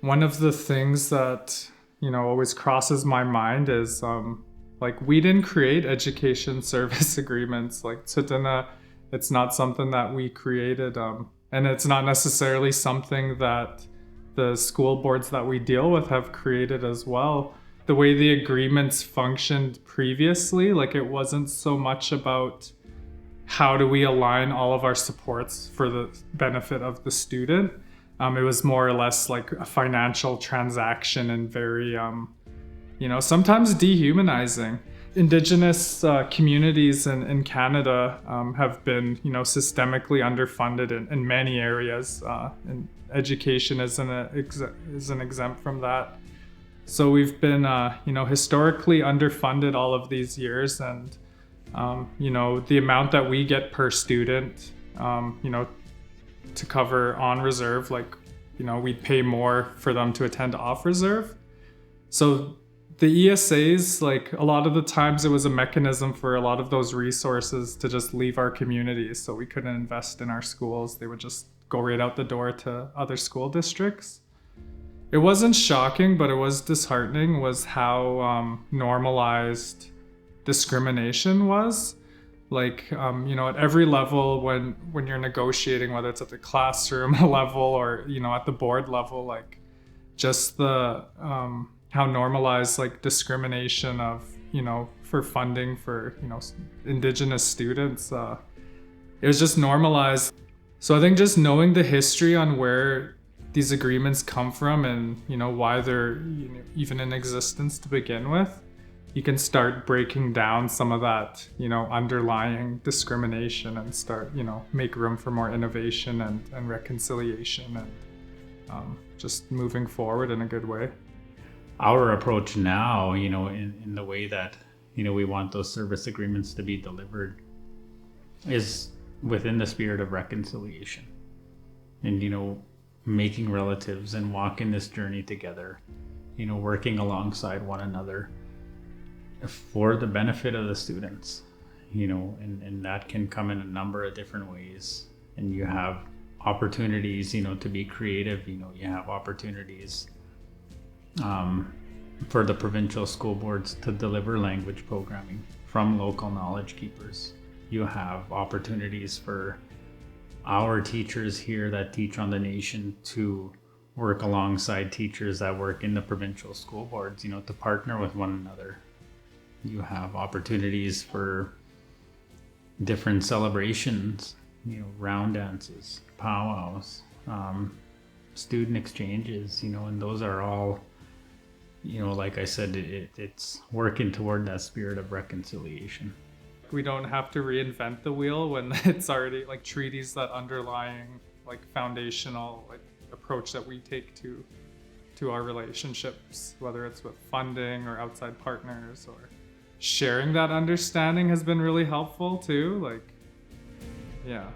One of the things that, always crosses my mind is we didn't create education service agreements. Like Tsuut'ina, it's not something that we created. And it's not necessarily something that the school boards that we deal with have created as well. The way the agreements functioned previously, like it wasn't so much about how do we align all of our supports for the benefit of the student. It was more or less like a financial transaction and very, sometimes dehumanizing. Indigenous communities in Canada have been, systemically underfunded in many areas, and education isn't exempt from that. So we've been, historically underfunded all of these years, and the amount that we get per student, to cover on reserve, we'd pay more for them to attend off reserve. So the ESAs, a lot of the times it was a mechanism for a lot of those resources to just leave our communities, so we couldn't invest in our schools. They would just go right out the door to other school districts. It wasn't shocking, but it was disheartening, was how normalized discrimination was. At every level, when you're negotiating, whether it's at the classroom level or, at the board level, just the how normalized discrimination of, for funding for, Indigenous students, it was just normalized. So I think just knowing the history on where these agreements come from and, why they're even in existence to begin with, you can start breaking down some of that, underlying discrimination and start, make room for more innovation and reconciliation and just moving forward in a good way. Our approach now, in the way that, we want those service agreements to be delivered is within the spirit of reconciliation and, making relatives and walking this journey together, working alongside one another for the benefit of the students, and that can come in a number of different ways. And you have opportunities, to be creative, you have opportunities for the provincial school boards to deliver language programming from local knowledge keepers. You have opportunities for our teachers here that teach on the nation to work alongside teachers that work in the provincial school boards, to partner with one another. You have opportunities for different celebrations, round dances, powwows, student exchanges, and those are all, like I said, it's working toward that spirit of reconciliation. We don't have to reinvent the wheel when it's already treaties, that underlying foundational approach that we take to our relationships, whether it's with funding or outside partners, or sharing that understanding has been really helpful too. Yeah.